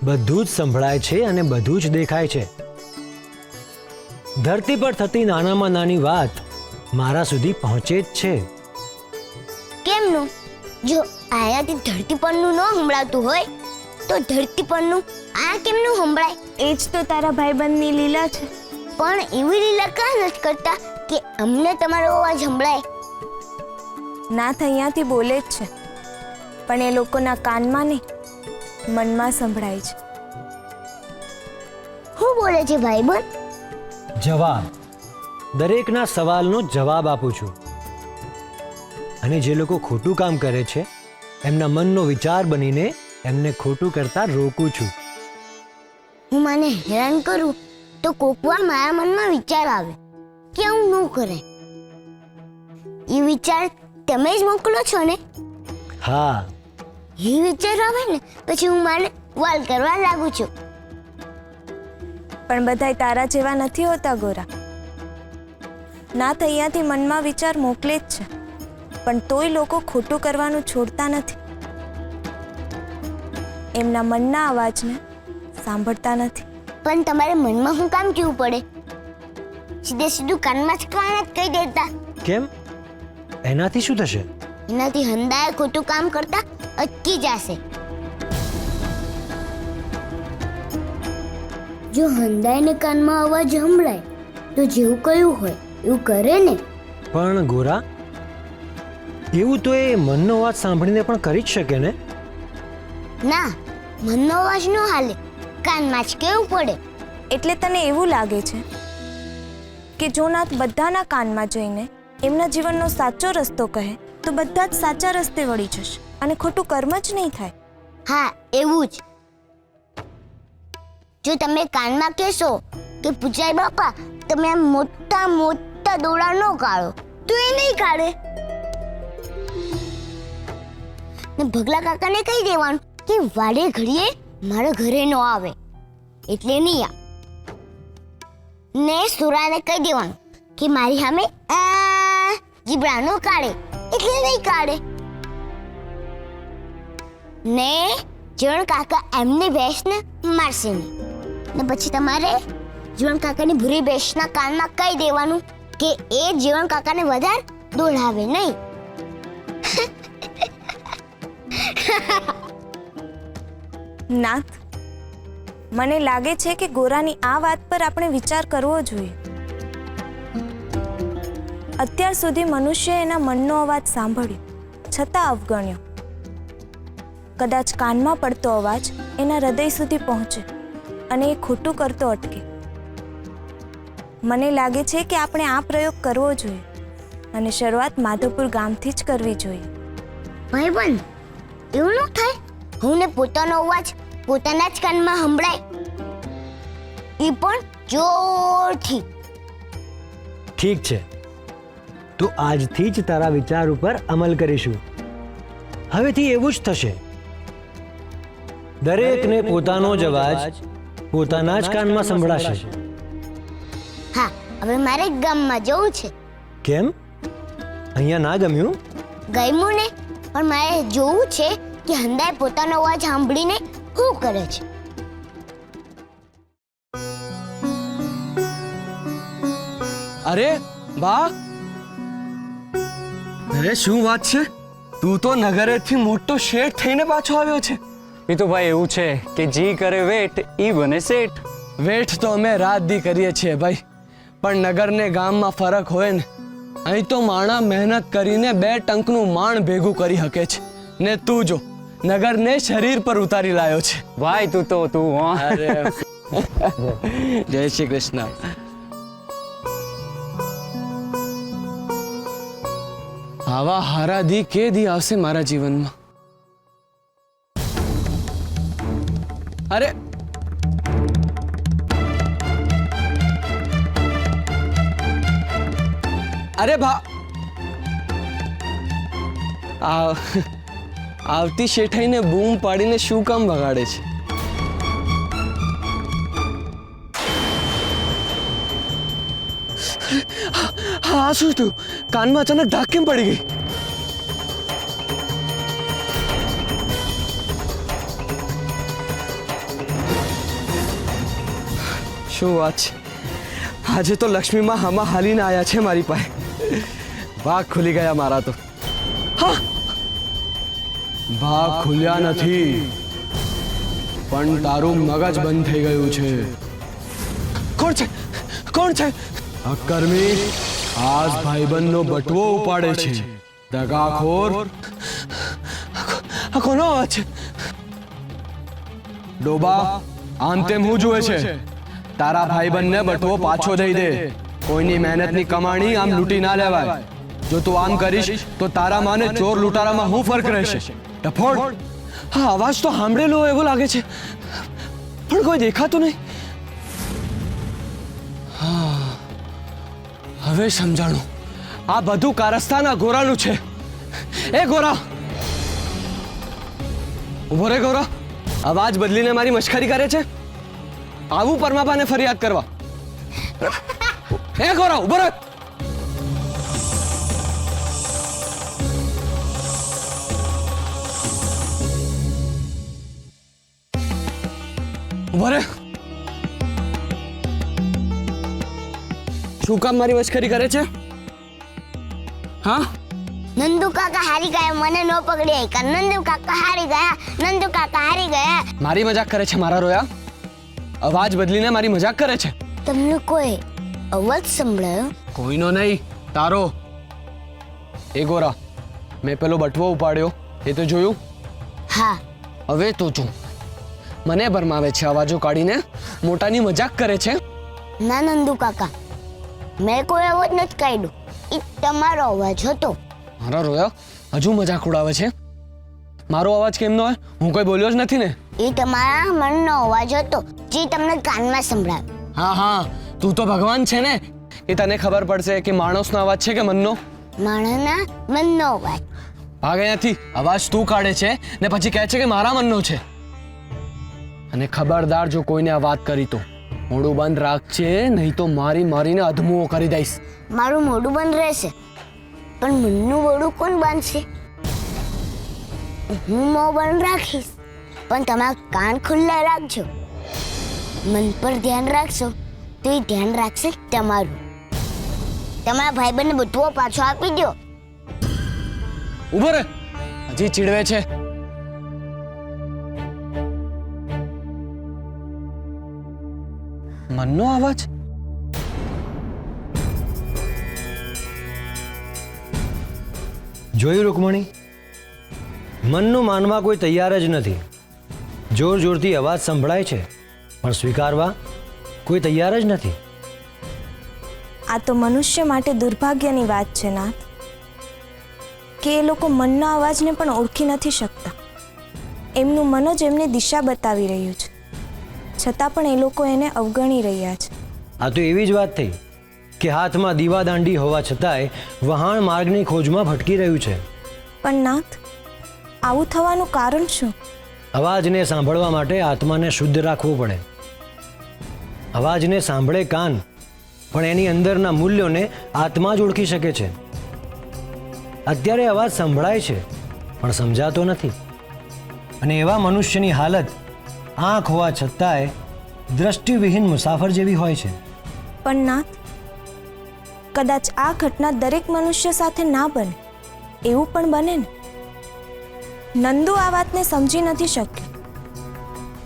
બધું જ સંભળાય છે અને બધું જ દેખાય છે. ધરતી પર થતી નાનામાં નાની વાત મારા સુધી પહોંચે જ છે. કેમનું? જો આયાથી ધરતી પરનું ન સંભળાતું હોય તો ધરતી પરનું આ કેમનું સંભળાય? એ જ તો તારા ભાઈબંધની લીલા છે. પણ એવી લીલા કાં નથી કરતા કે અમને તમારો અવાજ સંભળાય? નાથ અહીંયાથી બોલે જ છે, પણ એ લોકોના કાનમાં નહીં, મનમાં સંભળાય છે. શું બોલે છે ભાઈબંધ? જવાબ. દરેકના સવાલનો જવાબ આપું છું. અને જે લોકો ખોટું કામ કરે છે એમના મનનો વિચાર બનીને એમને ખોટું કરતા રોકું છું. હું મને હેરાન કરું તો કોકવાર મારા મનમાં વિચાર આવે કે હું ન કરે. એ વિચાર તમે જ મોકલો છો ને? હા. એ વિચાર આવે ને પછી હું મારે વાલ કરવા લાગુ છું. પણ બધાય તારા જેવા નથી હોતા ગોરા. નાથ અહીંયાથી મનમાં વિચાર મોકલે જ છે, પણ તોય લોકો ખોટું કરવાનું છોડતા નથી. એમના મનના અવાજને સાંભળતા નથી. પણ તમારે મનમાં શું કામ કેવું પડે? સીધે સીધું કાનમાં જ કાન જ કહી દેતા. કેમ? એનાથી શું થશે? એનાથી હંદાએ ખોટું કામ કરતા અટકી જશે. જો હંદાઈને કાનમાં અવાજ સંભળાય તો જેવું કયું હોય એવું કરે ને. પણ ગોરા, એવું તો એ મનનો અવાજ સાંભળીને પણ કરી જ શકે ને? ના, મનનો અવાજ ન હાલે, કાનમાં જ કેવું પડે. એટલે તને એવું લાગે છે કે જો નાથ બધાના કાનમાં જઈને એમના જીવનનો સાચો રસ્તો કહે તો બધા જ સાચા રસ્તે વળી જશે અને ખોટું કર્મ જ નહીં થાય. હા, એવું જ. જો તમે કાનમાં કહેશો કે પૂજારી બાપા તમે આમ મોટા મોટા દોડા ન કાઢો તો એ નહીં કાઢે. ને ભગલા કાકાને કહી દેવાનું કે વાડે ઘડીએ મારા ઘરે ન આવે એટલે નહીં આ. ને સુરાને કહી દેવાનું કે મારી સામે જીબડા ન કાઢે એટલે નહીં કાઢે. ને જીવણ કાકા એમની ભેંસને મારશે નહીં. ને પછી તમારે જીવણ કાકાની ભૂરી ભેંસના કાનમાં કહી દેવાનું કે એ જીવણ કાકાને વધારે દોડાવે નહીં. નાથ, મને લાગે છે કે ગોરાની આ વાત પર આપણે વિચાર કરવો જોઈએ. અત્યાર સુધી મનુષ્ય એના મનનો અવાજ સાંભળ્યો છતાં અવગણ્યો. કદાચ કાનમાં પડતો અવાજ એના હૃદય સુધી પહોંચે અને એ ખોટું કરતો અટકે. મને લાગે છે કે આપણે આ પ્રયોગ કરવો જોઈએ અને શરૂઆત માધવપુર ગામથી જ કરવી જોઈએ. ભાઈબંધ, એવું ન થાય. હું ને પોતાનો અવાજ પોતાના જ કાનમાં સંભળાય, એ પણ જોરથી. ઠીક છે, તો આજથી જ તારા વિચાર ઉપર અમલ કરીશું. હવેથી એવું જ થશે. દરેકને પોતાનો જ અવાજ પોતાના જ કાનમાં સંભળાશે. હા, હવે મારે ગામમાં જવું છે. કેમ? અહીંયા ના ગમ્યું? ગમ્યું ને, પણ મારે જોવું છે કે હંદાએ પોતાનો અવાજ સાંભળીને શું કરે છે. અરે બા, અરે શું વાત છે? તું તો નગરેથી મોટો શેઠ થઈને પાછો આવ્યો છે. એ તો ભાઈ એવું છે કે જી કરે વેઠ ઈ બને શેઠ. વેઠ તો અમે રાત દી કરીએ છીએ ભાઈ, પણ નગર ને ગામમાં ફરક હોય ને. અહીં તો માણા મહેનત કરીને 2 ટંકનું માણ ભેગું કરી શકે છે, ને તું જો નગરને શરીર પર ઉતારી લાયો છે. ભાઈ તું હો. અરે જય શ્રી કૃષ્ણ. આવા હારા દી કે દી આવશે મારા જીવનમાં. અરે અરે ભા, આવતી શેઠાઈને બૂમ પાડીને શું કામ વગાડે છે? હા, શું થયું? કાનમાં અચાનક ધાક કેમ પડી ગઈ? શું વાત છે? આજે તો લક્ષ્મીમાં હામાં હાલીને આયા છે મારી પાસે. ભાગ ખુલી ગયા મારા તો. હા, ભાગ ખુલ્યા નથી, પણ તારું મગજ બંધ થઈ ગયું છે. કોણ છે? કોણ છે? અકર્મી આજ ભાઈબંધનો બટવો ઉપાડે છે. દગાખોર. આ કોનો અવાજ છે? ડોબા, આમ તેમ હું જુએ છે? તારા ભાઈબંધને બટવો પાછો દઈ દે. કોઈની મહેનતની કમાણી આમ લૂંટી ના લેવાય. જો તું આમ કરીશ તો તારા માને ચોર લૂંટારામાં શું ફરક રહેશે? ડફોડ. હા, અવાજ તો સાંભળેલો એવો લાગે છે, પણ કોઈ દેખાતું નહીં. હા, હવે સમજાણું. આ બધું કારસ્તાના ગોરાનું છે. એ ગોરા, ઉભો રે ગૌરવ, અવાજ બદલીને મારી મશ્કરી કરે છે. આવું પરમાબાને ફરિયાદ કરવા. હે ગૌરવ, ઉભો રે. ઉભો રે. શું કામ મારી મશ્કરી કરે છે? હા, નંદુ કાકા હારી ગયા, મને નો પકડી કે નંદુ કાકા હારી ગયા, નંદુ કાકા હારી ગયા. મારી મજાક કરે છે મારા રોયા. અવાજ બદલીને મારી મજાક કરે છે. તમને કોઈ અવાજ સંભળાયો? કોઈનો નહીં, તારો. એ ગોરા, મેં પેલો બટવો ઉપાડ્યો એ તો જોયું? હા. હવે તો જો મને ભરમાવે છે, અવાજો કાઢીને મોટાની મજાક કરે છે. ના નંદુ કાકા, મેં કોઈ અવાજ નથી કાઢ્યો, એ તમારો અવાજ હતો. મારા રોયા હજુ મજાક ઉડાવે છે. મારો અવાજ કેમ નો હોય? હું કોઈ બોલ્યો જ નથી ને. એ તમારા મનનો અવાજ હતો જે તમને કાનમાં સંભળાયો. હા હા, તું તો ભગવાન છે ને, એ તને ખબર પડશે કે માણસનો અવાજ છે કે મનનો. માણસના મનનો અવાજ. ભાગ અહીંયાથી. અવાજ તું કાઢે છે ને પછી કહે છે કે મારા મનનો છે. અને ખબરદાર જો કોઈને આ વાત કરી તો મોઢું બંધ રાખજે, નહીં તો મારીને અધમુઓ કરી દઈશ. મારું મોઢું બંધ રહેશે, પણ મનનું મોઢું કોણ બાંધશે? હું મોં બંધ રાખીશ, પણ તમારા કાન ખુલ્લા રાખજો. મન પર ધ્યાન રાખશો તો એ ધ્યાન રાખશે તમારું. તમારા ભાઈબંધને બટવો પાછો આપી દો. ઉભો રે, હજી ચીડવે છે. મનનો અવાજ? જોયું રૂકમણી, મનનું માનવા કોઈ તૈયાર જ નથી. જોર જોરથી અવાજ સંભળાય છે પણ સ્વીકારવા કોઈ તૈયાર જ નથી. આ તો મનુષ્ય માટે દુર્ભાગ્યની વાત છે નાથ, કે એ લોકો મનના અવાજને પણ ઓળખી નથી શકતા. એમનું મન જ એમને દિશા બતાવી રહ્યું છે, છતાં પણ એ લોકો એને અવગણી રહ્યા છે. આ તો એવી જ વાત થઈ કે હાથમાં દીવાદાંડી હોવા છતાંય વહાણ માર્ગની ખોજમાં ભટકી રહ્યું છે. પણ નાથ, આવું થવાનું કારણ શું? અવાજને સાંભળવા માટે આત્માને શુદ્ધ રાખવું પડે. અવાજને સાંભળે કાન, પણ એની અંદરના મૂલ્યોને આત્મા જ ઓળખી શકે છે. અત્યારે અવાજ સંભળાય છે પણ સમજાતો નથી, અને એવા મનુષ્યની હાલત આંખ હોવા છતાંય દ્રષ્ટિવિહીન મુસાફર જેવી હોય છે. પણ નાથ, કદાચ આ ઘટના દરેક મનુષ્ય સાથે ના બને, એવું પણ બને ને. નંદુ આ વાતને સમજી નથી શક્યો,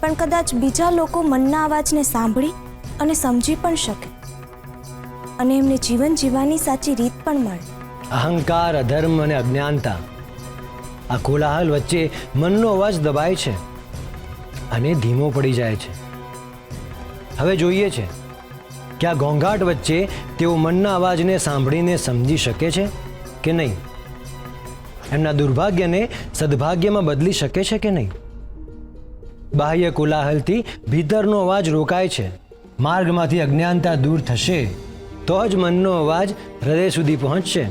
પણ કદાચ બીજા લોકો મનના અવાજને સાંભળી અને સમજી પણ શકે, અને એમને જીવન જીવવાની સાચી રીત પણ મળે. અહંકાર, અધર્મ અને અજ્ઞાનતા, આ કોલાહલ વચ્ચે મનનો અવાજ દબાય છે અને ધીમો પડી જાય છે. હવે જોઈએ છે કે આ ઘોંઘાટ વચ્ચે તેઓ મનના અવાજને સાંભળીને સમજી શકે છે કે નહીં, એમના દુર્ભાગ્યને સદભાગ્યમાં બદલી શકે છે કે નહીં. બાહ્ય કોલાહલથી ભીતરનો અવાજ રોકાય છે. માર્ગમાંથી અજ્ઞાનતા દૂર થશે તો જ મનનો અવાજ હૃદય સુધી પહોંચશે.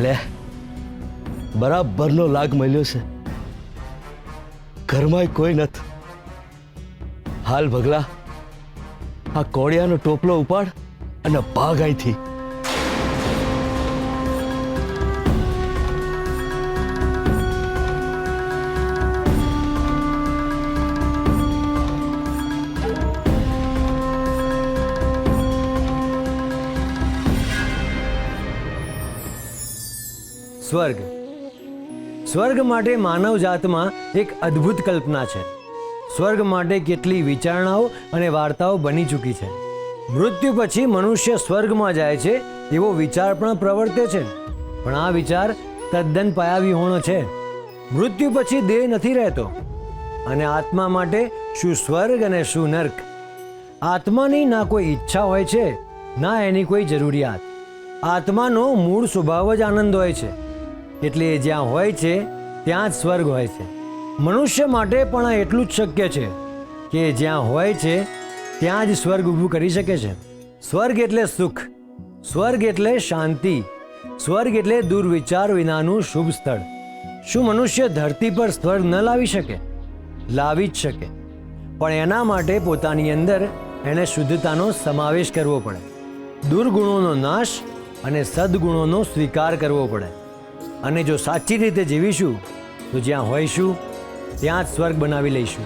લે, બરાબરનો લાગ મળ્યો છે. ઘરમાં કોઈ નથી. હાલ ભગલા, આ કોળિયાનો ટોપલો ઉપાડ અને ભાગ અહીંથી. સ્વર્ગ. સ્વર્ગ માટે માનવ જાતમાં એક અદ્ભુત કલ્પના છે. સ્વર્ગ માટે કેટલી વિચારણાઓ અને વાર્તાઓ બની ચૂકી છે. મૃત્યુ પછી મનુષ્ય સ્વર્ગમાં જાય છે એવો વિચાર પણ પ્રવર્તે છે, પણ આ વિચાર તદ્દન પાયાવિહોણો છે. મૃત્યુ પછી દેહ નથી રહેતો, અને આત્મા માટે શું સ્વર્ગ અને શું નર્ક. આત્માની ના કોઈ ઈચ્છા હોય છે, ના એની કોઈ જરૂરિયાત. આત્માનો મૂળ સ્વભાવ જ આનંદ હોય છે, એટલે જ્યાં હોય છે ત્યાં જ સ્વર્ગ હોય છે. મનુષ્ય માટે પણ આ એટલું જ શક્ય છે કે જ્યાં હોય છે ત્યાં જ સ્વર્ગ ઊભું કરી શકે છે. સ્વર્ગ એટલે સુખ, સ્વર્ગ એટલે શાંતિ, સ્વર્ગ એટલે દુર્વિચાર વિનાનું શુભ સ્થળ. શું મનુષ્ય ધરતી પર સ્વર્ગ ન લાવી શકે? લાવી જ શકે, પણ એના માટે પોતાની અંદર એને શુદ્ધતાનો સમાવેશ કરવો પડે, દુર્ગુણોનો નાશ અને સદગુણોનો સ્વીકાર કરવો પડે. અને જો સાચી રીતે જીવીશું તો જ્યાં હોઈશું ત્યાં જ સ્વર્ગ બનાવી લઈશું.